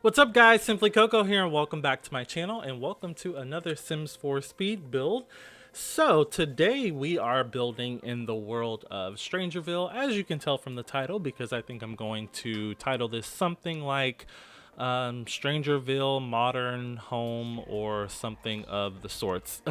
What's up guys, Simply Coco here and welcome back to my channel and welcome to another Sims 4 speed build. So today we are building in the world of Strangville, as you can tell from the title, because I think I'm going to title this something like Strangville Modern Home or something of the sorts.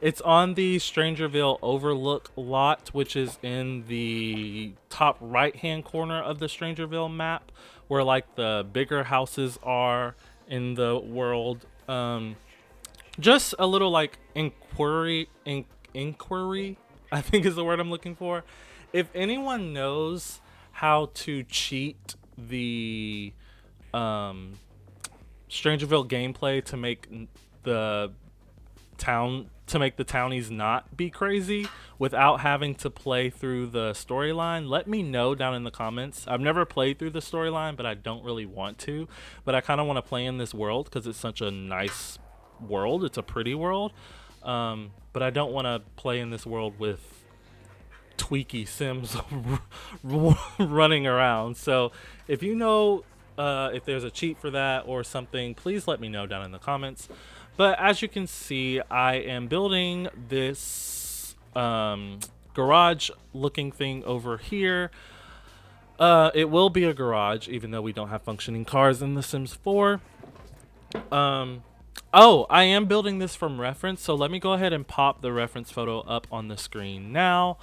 It's on the Strangville Overlook lot, which is in the top right hand corner of the Strangville map, where like the bigger houses are in the world. Just a little like inquiry, I think is the word I'm looking for. If anyone knows how to cheat the um, Strangeville gameplay to make the the townies not be crazy without having to play through the storyline, let me know down in the comments. I've never played through the storyline, but I don't really want to. But I kind of want to play in this world because it's such a nice world. It's a pretty world. But I don't want to play in this world with tweaky Sims running around. So if you know if there's a cheat for that or something, please let me know down in the comments. But as you can see, I am building this garage looking thing over here. It will be a garage, even though we don't have functioning cars in The Sims 4. Oh, I am building this from reference, so let me go ahead and pop the reference photo up on the screen now.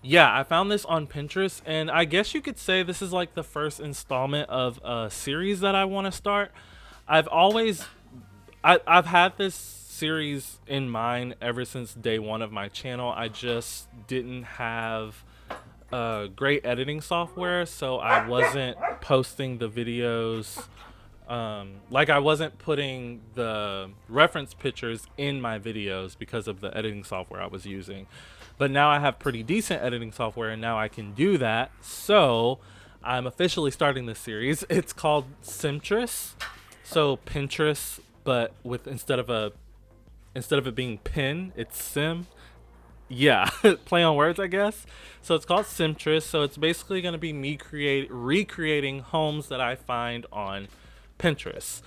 Yeah, I found this on Pinterest, and I guess you could say this is like the first installment of a series that I want to start. I've had this series in mind ever since day one of my channel. I just didn't have great editing software, so I wasn't posting the videos. Like I wasn't putting the reference pictures in my videos because of the editing software I was using. But now I have pretty decent editing software and now I can do that. So I'm officially starting this series. It's called Simtress. So Pinterest, but with instead of it being pin, it's sim. Yeah, play on words, I guess. So it's called Simtress. So it's basically going to be me recreating homes that I find on Pinterest.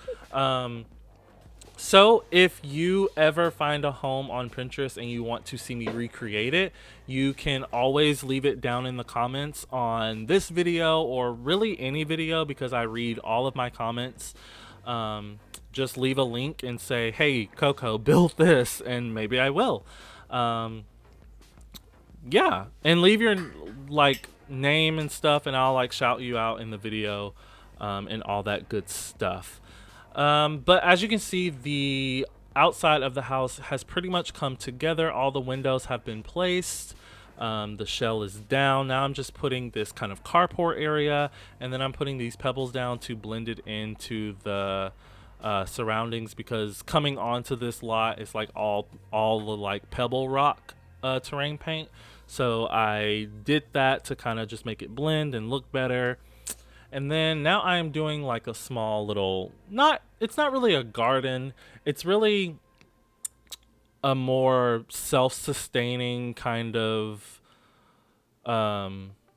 So if you ever find a home on Pinterest and you want to see me recreate it, you can always leave it down in the comments on this video or really any video, because I read all of my comments. Just leave a link and say, hey Coco, build this, and maybe I will. Yeah, and leave your like name and stuff and I'll like shout you out in the video, and all that good stuff. But as you can see, the outside of the house has pretty much come together. All the windows have been placed. The shell is down. Now I'm just putting this kind of carport area, and then I'm putting these pebbles down to blend it into the surroundings, because coming onto this lot is like all the like pebble rock terrain paint. So I did that to kind of just make it blend and look better. And then now I am doing like a small little, it's not really a garden. It's really a more self-sustaining kind of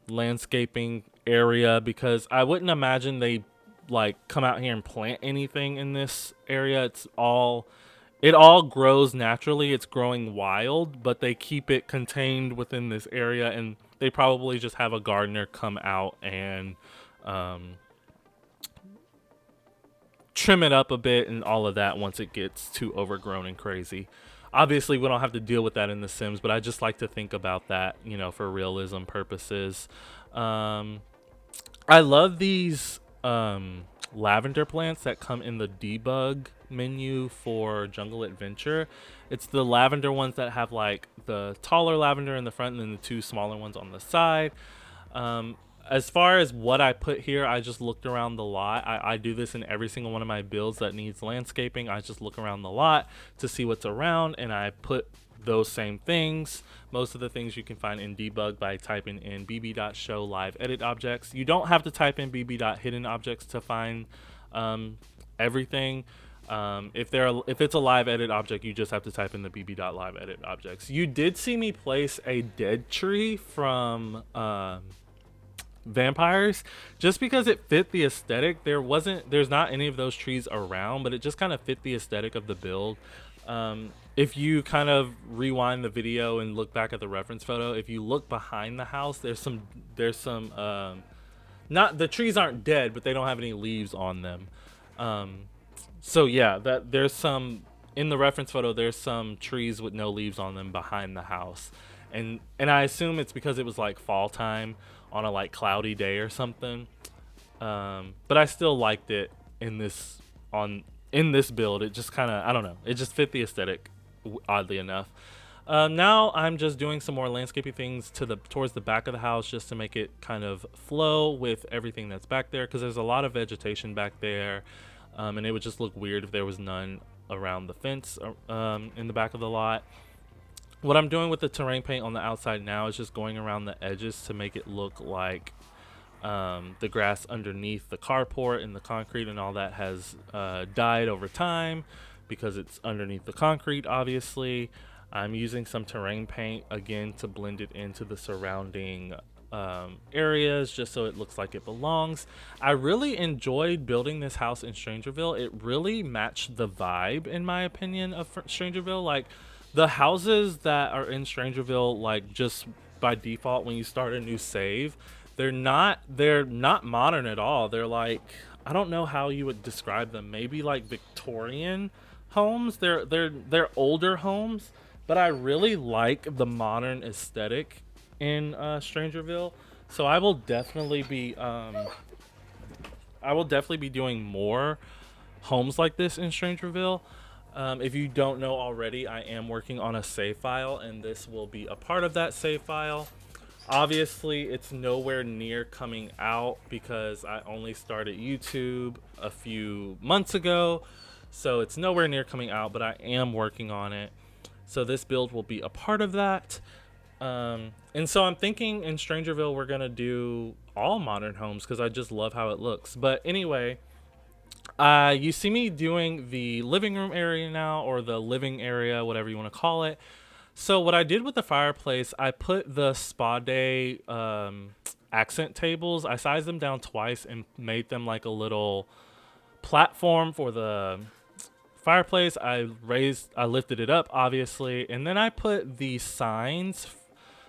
landscaping area, because I wouldn't imagine they like come out here and plant anything in this area. It all grows naturally. It's growing wild, but they keep it contained within this area, and they probably just have a gardener come out and trim it up a bit and all of that once it gets too overgrown and crazy. Obviously we don't have to deal with that in The Sims, but I just like to think about that, you know, for realism purposes. I love these lavender plants that come in the debug menu for Jungle Adventure. It's the lavender ones that have like the taller lavender in the front and then the two smaller ones on the side. As far as what I put here, I just looked around the lot. I do this in every single one of my builds that needs landscaping. I just look around the lot to see what's around, and I put those same things. Most of the things you can find in debug by typing in bb.show live edit objects. You don't have to type in bb.hidden objects to find everything. If it's a live edit object, you just have to type in the bb.live edit objects. You did see me place a dead tree from vampires, just because it fit the aesthetic. There's not any of those trees around, but it just kind of fit the aesthetic of the build. If you kind of rewind the video and look back at the reference photo, if you look behind the house, there's some not, the trees aren't dead, but they don't have any leaves on them. So yeah, that there's some in the reference photo. There's some trees with no leaves on them behind the house, and I assume it's because it was like fall time on a like cloudy day or something. But I still liked it in this build. It just kind of, I don't know, it just fit the aesthetic, oddly enough. Now I'm just doing some more landscaping things towards the back of the house, just to make it kind of flow with everything that's back there, because there's a lot of vegetation back there, and it would just look weird if there was none around the fence in the back of the lot. What I'm doing with the terrain paint on the outside now is just going around the edges to make it look like the grass underneath the carport and the concrete and all that has died over time, because it's underneath the concrete, obviously. I'm using some terrain paint again to blend it into the surrounding areas, just so it looks like it belongs. I really enjoyed building this house in Strangville. It really matched the vibe, in my opinion, of Strangville. Like, the houses that are in Strangville, like, just by default when you start a new save, they're not modern at all. They're like, I don't know how you would describe them. Maybe like Victorian homes. They're older homes, but I really like the modern aesthetic in Strangville. So I will definitely be doing more homes like this in Strangville. If you don't know already, I am working on a save file, and this will be a part of that save file. Obviously, it's nowhere near coming out because I only started YouTube a few months ago, so it's nowhere near coming out, but I am working on it. So this build will be a part of that. And so I'm thinking in Strangville we're going to do all modern homes because I just love how it looks. But anyway, you see me doing the living room area now, or the living area, whatever you want to call it. So what I did with the fireplace, I put the spa day accent tables. I sized them down twice and made them like a little platform for the fireplace. I lifted it up, obviously, and then I put the signs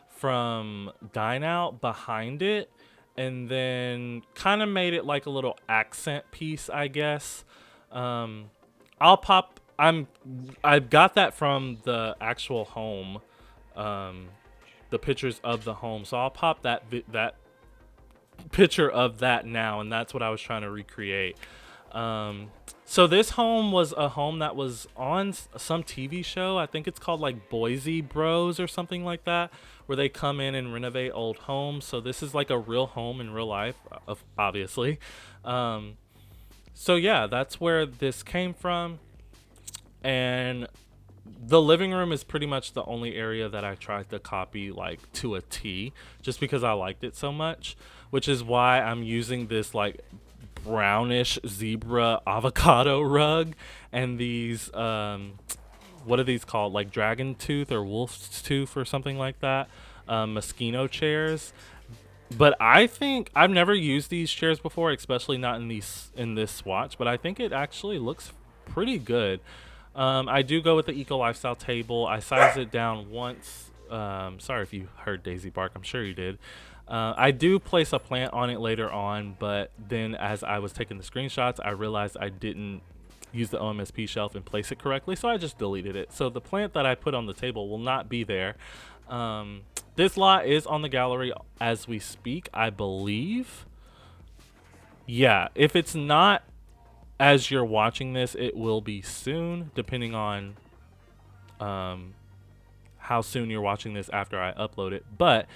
from Dine Out behind it, and then kind of made it like a little accent piece, I guess. I've got that from the actual home, the pictures of the home. So I'll pop that picture of that now, and that's what I was trying to recreate. So this home was a home that was on some TV show. I think it's called like Boise Bros or something like that, where they come in and renovate old homes. So this is like a real home in real life, obviously. So yeah, that's where this came from. And the living room is pretty much the only area that I tried to copy like to a T, just because I liked it so much, which is why I'm using this like brownish zebra avocado rug and these what are these called, like dragon tooth or wolf's tooth or something like that, Moschino chairs. But I think I've never used these chairs before, especially not in this swatch, but I think it actually looks pretty good. I do go with the eco lifestyle table. I sized it down once. Sorry if you heard Daisy bark. I'm sure you did. I do place a plant on it later on, but then as I was taking the screenshots, I realized I didn't use the OMSP shelf and place it correctly, so I just deleted it. So the plant that I put on the table will not be there. This lot is on the gallery as we speak, I believe. Yeah, if it's not as you're watching this, it will be soon, depending on how soon you're watching this after I upload it. But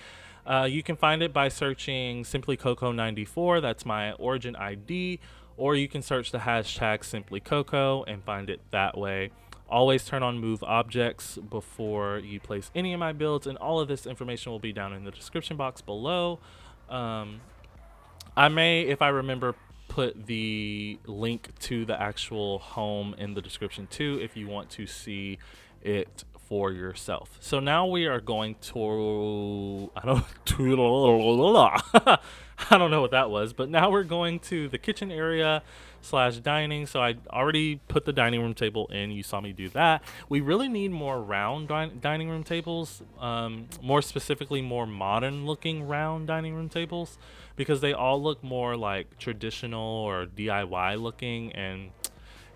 you can find it by searching Simply Coco 94. That's my origin ID. Or you can search the hashtag Simply Coco and find it that way. Always turn on move objects before you place any of my builds, and all of this information will be down in the description box below. I may, if I remember, put the link to the actual home in the description too, if you want to see it for yourself. So now we are going to I don't know what that was, but now we're going to the kitchen area slash dining. So I already put the dining room table in. You saw me do that. We really need more round dining room tables. More specifically, more modern looking round dining room tables, because they all look more like traditional or DIY looking, and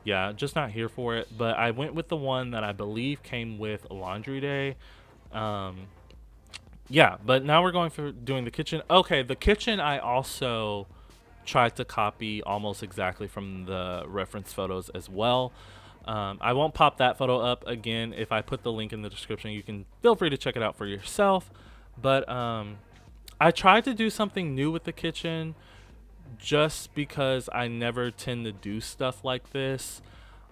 yeah, just not here for it. But I went with the one that I believe came with a laundry day. Um, yeah, but now we're going for doing the kitchen. Okay, the kitchen I also tried to copy almost exactly from the reference photos as well. I won't pop that photo up again. If I put the link in the description, you can feel free to check it out for yourself. But I tried to do something new with the kitchen just because I never tend to do stuff like this.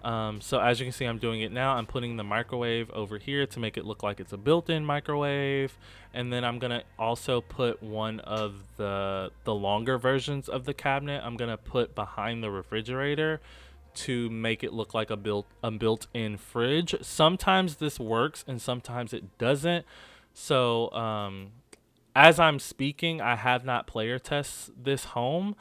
So as you can see, I'm doing it now. I'm putting the microwave over here to make it look like it's a built-in microwave. And then I'm gonna also put one of the longer versions of the cabinet. I'm gonna put behind the refrigerator to make it look like a built-in fridge. Sometimes this works and sometimes it doesn't. So as I'm speaking, I have not player test this home,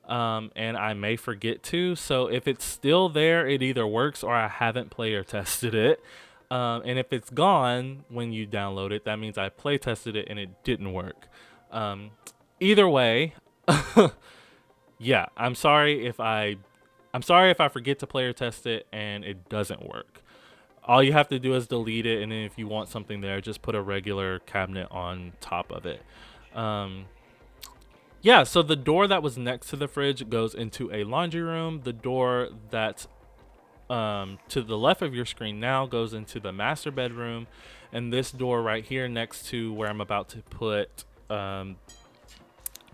and I may forget to. So if it's still there, it either works or I haven't player tested it. And if it's gone when you download it, that means I play tested it and it didn't work. Um, Either way, yeah, I'm sorry if I forget to player test it and it doesn't work. All you have to do is delete it, and then if you want something there, just put a regular cabinet on top of it. Um, yeah, so the door that was next to the fridge goes into a laundry room. The door that's to the left of your screen now goes into the master bedroom. And this door right here next to where I'm about to put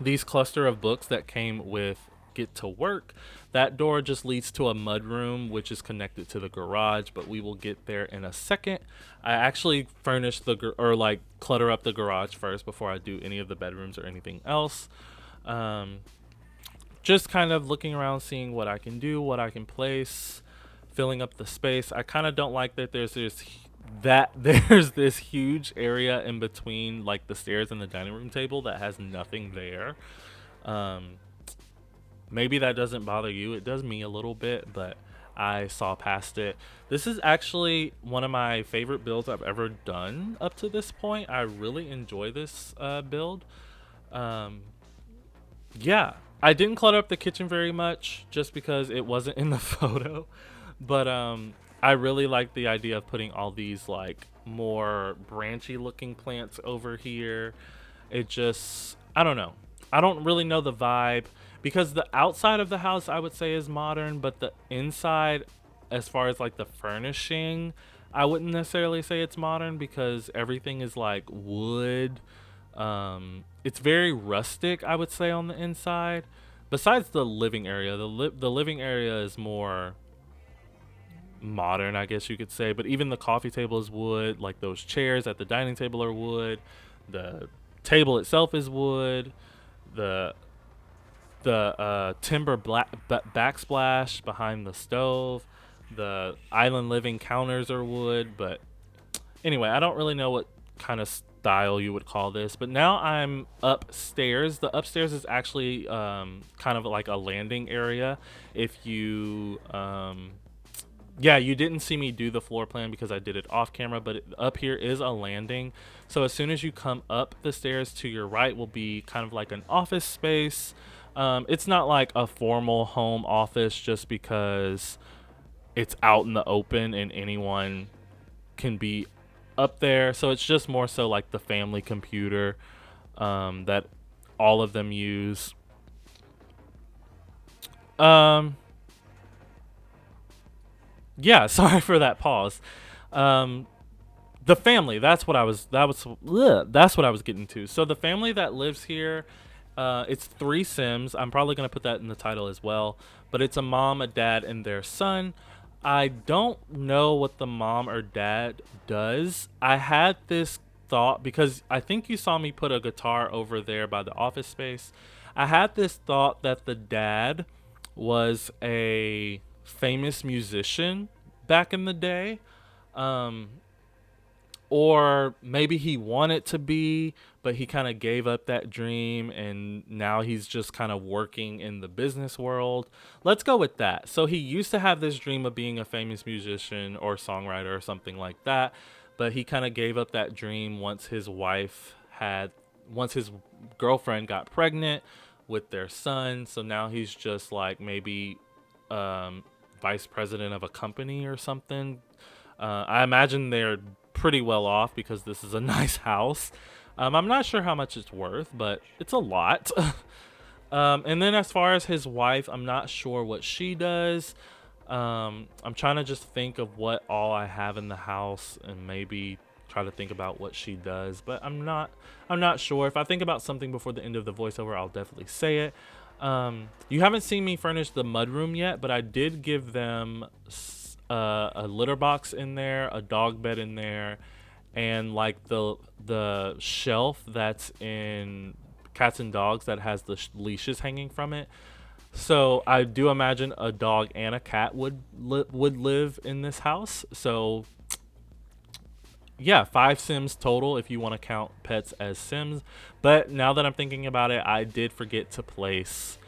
these cluster of books that came with Get to Work, that door just leads to a mud room, which is connected to the garage, but we will get there in a second. I actually furnished or like clutter up the garage first before I do any of the bedrooms or anything else. Um, just kind of looking around, seeing what I can do, what I can place, filling up the space. I kind of don't like that there's this huge area in between like the stairs and the dining room table that has nothing there. Um, Maybe that doesn't bother you. It does me a little bit, but I saw past it. This is actually one of my favorite builds I've ever done up to this point. I really enjoy this build. Um, yeah, I didn't clutter up the kitchen very much just because it wasn't in the photo. But I really like the idea of putting all these like more branchy looking plants over here. It just, I don't know. I don't really know the vibe, because the outside of the house I would say is modern, but the inside, as far as like the furnishing, I wouldn't necessarily say it's modern because everything is like wood. It's very rustic, I would say, on the inside. Besides the living area, the living area is more modern, I guess you could say. But even the coffee table is wood. Like those chairs at the dining table are wood. The table itself is wood. The timber backsplash behind the stove. The island living counters are wood. But anyway, I don't really know what kind of style you would call this. But now I'm upstairs. The upstairs is actually kind of like a landing area. If you yeah, you didn't see me do the floor plan because I did it off camera, but up here is a landing. So as soon as you come up the stairs, to your right will be kind of like an office space. It's not like a formal home office just because it's out in the open and anyone can be up there. So it's just more so like the family computer that all of them use. Yeah, sorry for that pause. Um, the family, that's what I was getting to. So the family that lives here, it's three Sims. I'm probably gonna put that in the title as well. But it's a mom, a dad, and their son. I don't know what the mom or dad does. I had this thought because I think you saw me put a guitar over there by the office space. I had this thought that the dad was a famous musician back in the day. Um, or maybe he wanted to be, but he kind of gave up that dream and now he's just kind of working in the business world. Let's go with that. So he used to have this dream of being a famous musician or songwriter or something like that, but he kind of gave up that dream once his girlfriend got pregnant with their son. So now he's just like maybe vice president of a company or something. I imagine they're pretty well off because this is a nice house. I'm not sure how much it's worth, but it's a lot. And then as far as his wife, I'm not sure what she does. I'm trying to just think of what all I have in the house and maybe try to think about what she does, but I'm not sure. If I think about something before the end of the voiceover, I'll definitely say it. You haven't seen me furnish the mudroom yet, but I did give them a litter box in there, a dog bed in there, and like the shelf that's in Cats and Dogs that has the leashes hanging from it. So I do imagine a dog and a cat would live in this house. So yeah, 5 Sims total if you want to count pets as Sims. But now that I'm thinking about it, I did forget to place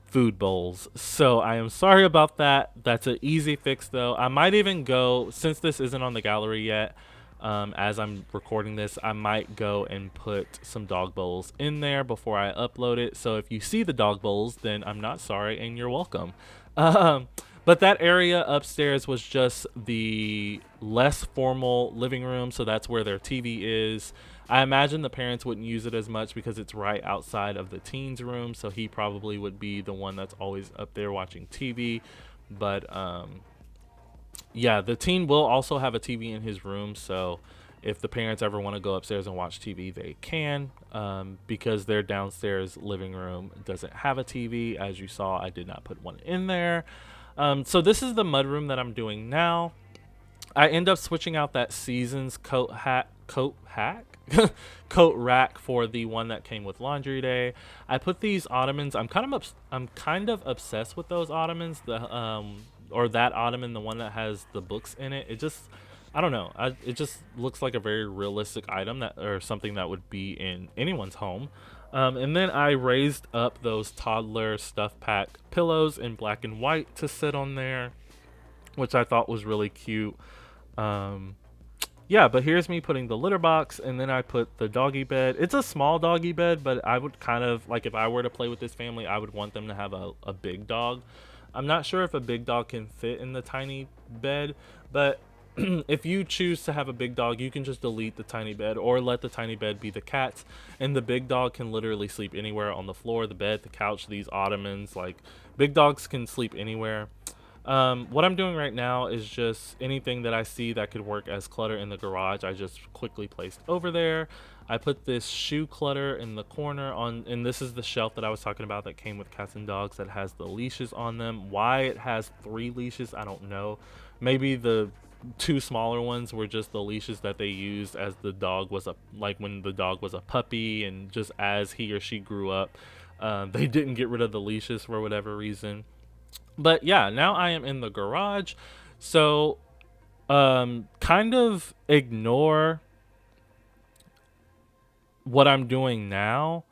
food bowls. So I am sorry about that. That's an easy fix though. I might even go, since this isn't on the gallery yet, as I'm recording this, I might go and put some dog bowls in there before I upload it. So if you see the dog bowls, then I'm not sorry and you're welcome. But that area upstairs was just the less formal living room, so that's where their TV is. I imagine the parents wouldn't use it as much because it's right outside of the teens room, so he probably would be the one that's always up there watching TV. But yeah, the teen will also have a TV in his room, so if the parents ever want to go upstairs and watch TV, they can, because their downstairs living room doesn't have a TV. As you saw, I did not put one in there. So this is the mudroom that I'm doing now. I end up switching out that Seasons coat rack for the one that came with laundry day. I put these ottomans. I'm kind of obsessed with those ottomans. Or that ottoman, the one that has the books in it. I don't know. It just looks like a very realistic item or something that would be in anyone's home. And then I raised up those toddler stuff pack pillows in black and white to sit on there, which I thought was really cute. Yeah, but here's me putting the litter box, and then I put the doggy bed. It's a small doggy bed, but I would kind of, like, if I were to play with this family, I would want them to have a big dog. I'm not sure if a big dog can fit in the tiny bed, but if you choose to have a big dog, you can just delete the tiny bed or let the tiny bed be the cat's, and the big dog can literally sleep anywhere on the floor, the bed, the couch, these ottomans. Like, big dogs can sleep anywhere. What I'm doing right now is just anything that I see that could work as clutter in the garage, I just quickly placed over there. I put this shoe clutter in the corner and this is the shelf that I was talking about that came with Cats and Dogs that has the leashes on them. Why it has 3 leashes, I don't know. Maybe the 2 smaller ones were just the leashes that they used as the dog was when the dog was a puppy, and just as he or she grew up, they didn't get rid of the leashes for whatever reason. But yeah, now I am in the garage, so kind of ignore what I'm doing now,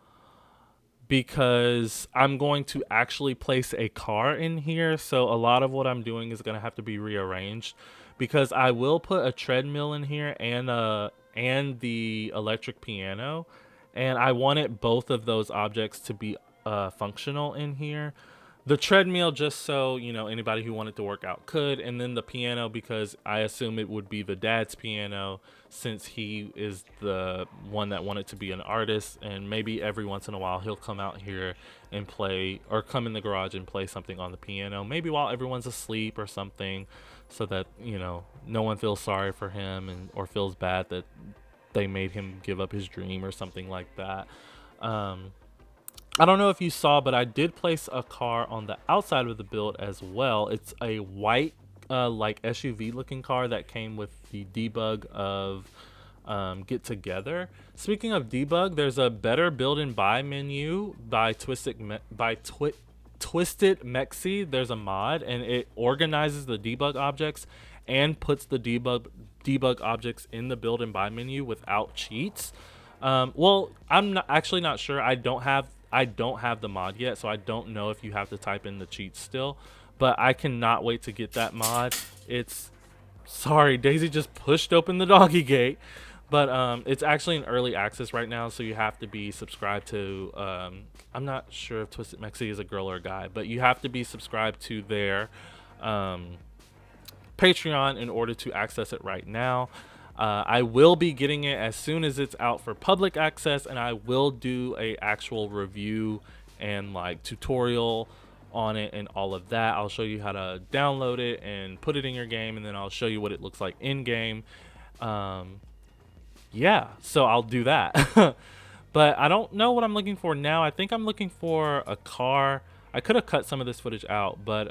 because I'm going to actually place a car in here. So a lot of what I'm doing is going to have to be rearranged, because I will put a treadmill in here and the electric piano, and I wanted both of those objects to be functional in here. The treadmill just so, anybody who wanted to work out could, and then the piano because I assume it would be the dad's piano, since he is the one that wanted to be an artist, and maybe every once in a while he'll come out here and play, or come in the garage and play something on the piano, maybe while everyone's asleep or something, so that, no one feels sorry for him or feels bad that they made him give up his dream or something like that. I don't know if you saw, but I did place a car on the outside of the build as well. It's a white, like SUV looking car that came with the debug of Get Together. Speaking of debug, there's a better build and buy menu by Twisted Mexi. There's a mod, and it organizes the debug objects and puts the debug debug objects in the build and buy menu without cheats. Well, I'm not sure. I don't have the mod yet, so I don't know if you have to type in the cheats still. But I cannot wait to get that mod. Sorry, Daisy just pushed open the doggy gate. But it's actually in early access right now, so you have to be subscribed to. I'm not sure if Twisted Mexi is a girl or a guy, but you have to be subscribed to their Patreon in order to access it right now. I will be getting it as soon as it's out for public access, and I will do a actual review and like tutorial on it and all of that. I'll show you how to download it and put it in your game, and then I'll show you what it looks like in game. Yeah, so I'll do that. But I don't know what I'm looking for now. I think I'm looking for a car. I could have cut some of this footage out, but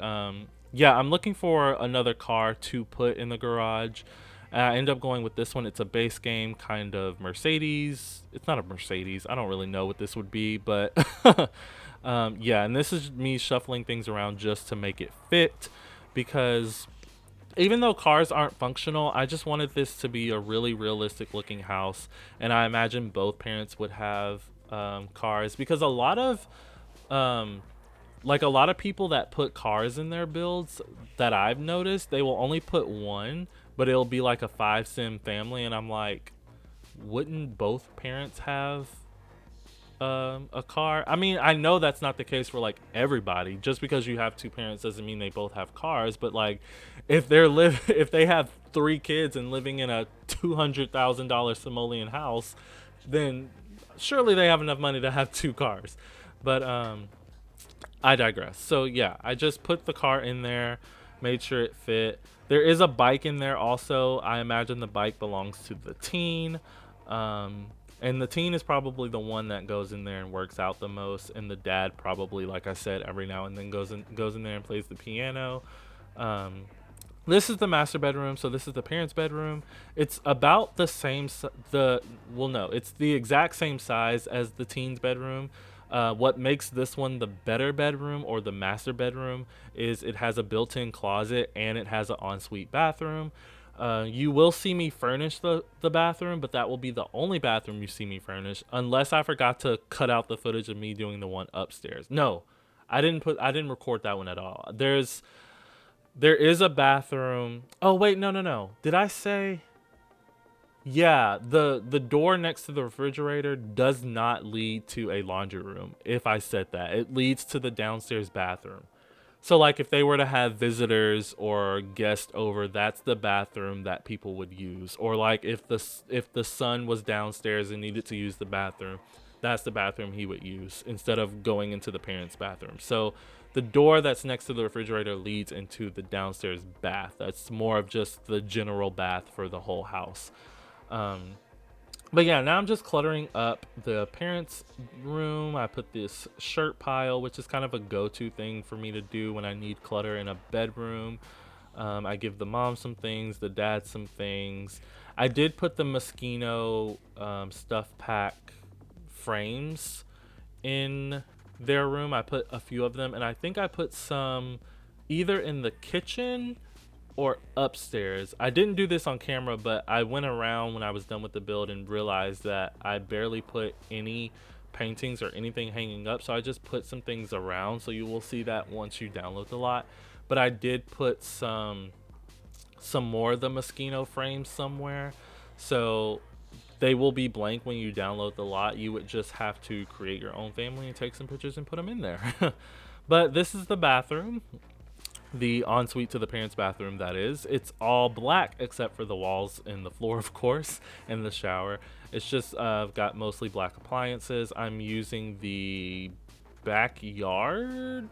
yeah, I'm looking for another car to put in the garage. I end up going with this one. It's a base game kind of Mercedes. It's not a Mercedes. I don't really know what this would be, but yeah, and this is me shuffling things around just to make it fit, because even though cars aren't functional, I just wanted this to be a really realistic looking house. And I imagine both parents would have cars, because a lot of people that put cars in their builds that I've noticed, they will only put one, but it'll be like a 5-sim family. And I'm like, wouldn't both parents have a car? I mean, I know that's not the case for like everybody. Just because you have two parents doesn't mean they both have cars. But like, if they have 3 kids and living in a $200,000 simoleon house, then surely they have enough money to have 2 cars. But I digress. So yeah, I just put the car in there, made sure it fit. There is a bike in there also. I imagine the bike belongs to the teen. And the teen is probably the one that goes in there and works out the most, and the dad probably, like I said, every now and then goes in there and plays the piano. This is the master bedroom, so this is the parents' bedroom. It's about the same it's the exact same size as the teen's bedroom. What makes this one the better bedroom, or the master bedroom, is it has a built-in closet and it has an ensuite bathroom. You will see me furnish the bathroom, but that will be the only bathroom you see me furnish, unless I forgot to cut out the footage of me doing the one upstairs. No, I didn't record that one at all. There is a bathroom. Oh wait, no. Did I say? Yeah, the door next to the refrigerator does not lead to a laundry room. If I said that, it leads to the downstairs bathroom. So like if they were to have visitors or guests over, that's the bathroom that people would use. Or like if the son was downstairs and needed to use the bathroom, that's the bathroom he would use instead of going into the parents' bathroom. So the door that's next to the refrigerator leads into the downstairs bath. That's more of just the general bath for the whole house. But yeah, now I'm just cluttering up the parents' room. I put this shirt pile, which is kind of a go-to thing for me to do when I need clutter in a bedroom. I give the mom some things, the dad some things. I did put the Moschino stuff pack frames in their room. I put a few of them, and I think I put some either in the kitchen or upstairs. I didn't do this on camera, but I went around when I was done with the build and realized that I barely put any paintings or anything hanging up, so I just put some things around. So you will see that once you download the lot. But I did put some more of the Moschino frames somewhere, so they will be blank when you download the lot. You would just have to create your own family and take some pictures and put them in there. But this is the bathroom. The ensuite to the parents' bathroom, that is. It's all black except for the walls and the floor, of course, and the shower. It's just got mostly black appliances. I'm using the backyard,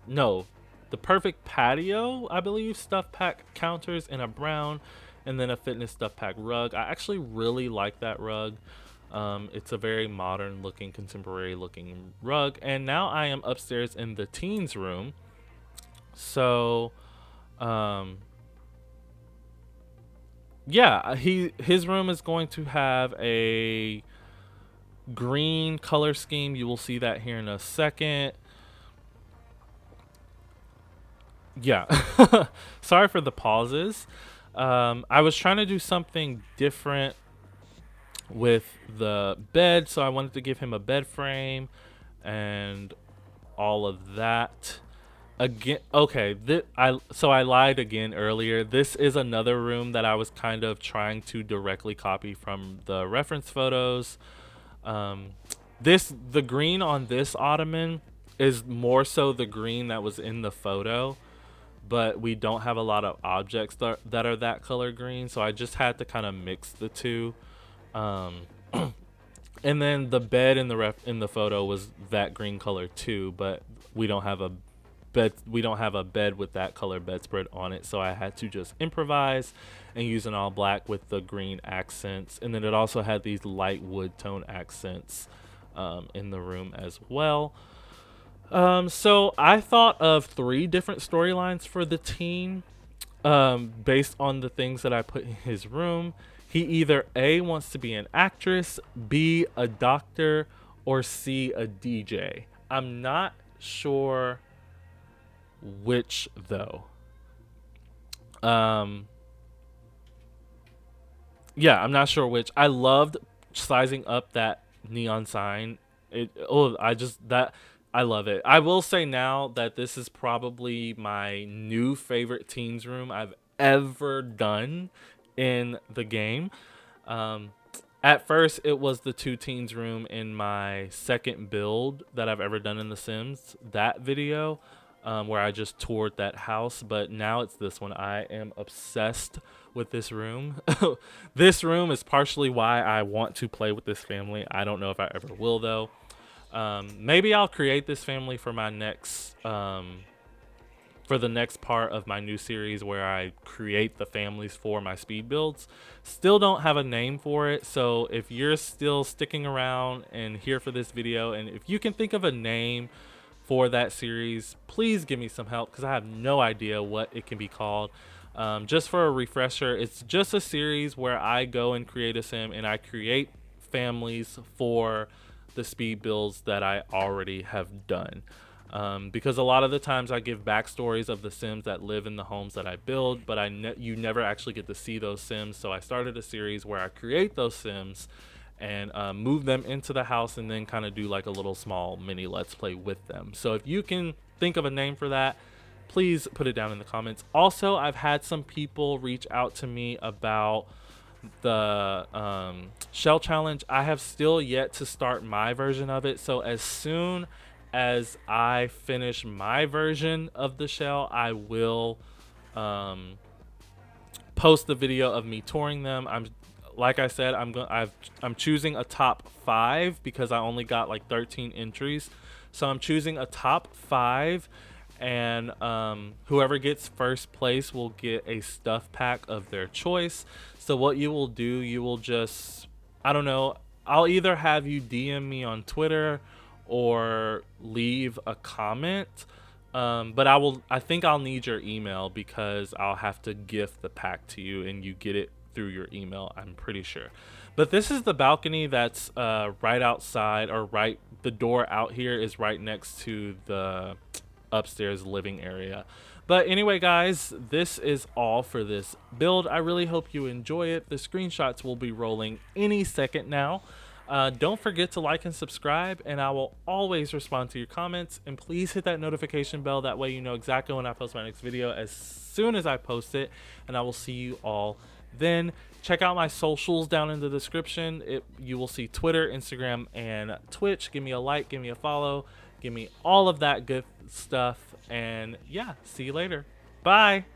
no, the perfect patio, I believe, stuff pack counters in a brown, and then a fitness stuff pack rug. I actually really like that rug. It's a very modern looking, contemporary looking rug. And now I am upstairs in the teens' room. So yeah, his room is going to have a green color scheme. You will see that here in a second. Yeah. Sorry for the pauses. I was trying to do something different with the bed, so I wanted to give him a bed frame and all of that. Again, okay, I lied again earlier. This is another room that I was kind of trying to directly copy from the reference photos. Um, the green on this ottoman is more so the green that was in the photo, but we don't have a lot of objects that are that color green, so I just had to kind of mix the two. Um, and then the bed in the photo was that green color too, but we don't have a bed with that color bedspread on it, so I had to just improvise and use an all black with the green accents. And then it also had these light wood tone accents in the room as well. So I thought of 3 different storylines for the teen, based on the things that I put in his room. He either A, wants to be an actress, B, a doctor, or C, a DJ. I'm not sure which though. Um, yeah, I'm not sure which. I loved sizing up that neon sign. I love it. I will say now that this is probably my new favorite teens room I've ever done in the game. Um, at first, it was the 2 teens room in my second build that I've ever done in The Sims. That video, where I just toured that house, but now it's this one. I am obsessed with this room. This room is partially why I want to play with this family. I don't know if I ever will though. Maybe I'll create this family for my next for the next part of my new series where I create the families for my speed builds. Still don't have a name for it, so if you're still sticking around and here for this video, and if you can think of a name for that series, please give me some help because I have no idea what it can be called. Just for a refresher, it's just a series where I go and create a sim and I create families for the speed builds that I already have done. Because a lot of the times I give backstories of the Sims that live in the homes that I build, but you never actually get to see those Sims. So I started a series where I create those Sims and move them into the house and then kind of do like a little small mini Let's Play with them. So if you can think of a name for that, please put it down in the comments. Also, I've had some people reach out to me about the shell challenge. I have still yet to start my version of it, so as soon as I finish my version of the shell, I will post the video of me touring them. Like I said, I'm choosing a top 5 because I only got like 13 entries, so I'm choosing a top 5, and whoever gets first place will get a stuff pack of their choice. So what you will do, you will just, I don't know, I'll either have you DM me on Twitter or leave a comment, but I think I'll need your email because I'll have to gift the pack to you and you get it through your email, I'm pretty sure. But this is the balcony that's right outside, or the door out here is right next to the upstairs living area. But anyway, guys, this is all for this build. I really hope you enjoy it. The screenshots will be rolling any second now. Don't forget to like and subscribe, and I will always respond to your comments. And please hit that notification bell. That way you know exactly when I post my next video as soon as I post it. And I will see you all then. Check out my socials down in the description. You will see Twitter, Instagram, and Twitch. Give me a like, give me a follow, give me all of that good stuff. And yeah, see you later. Bye.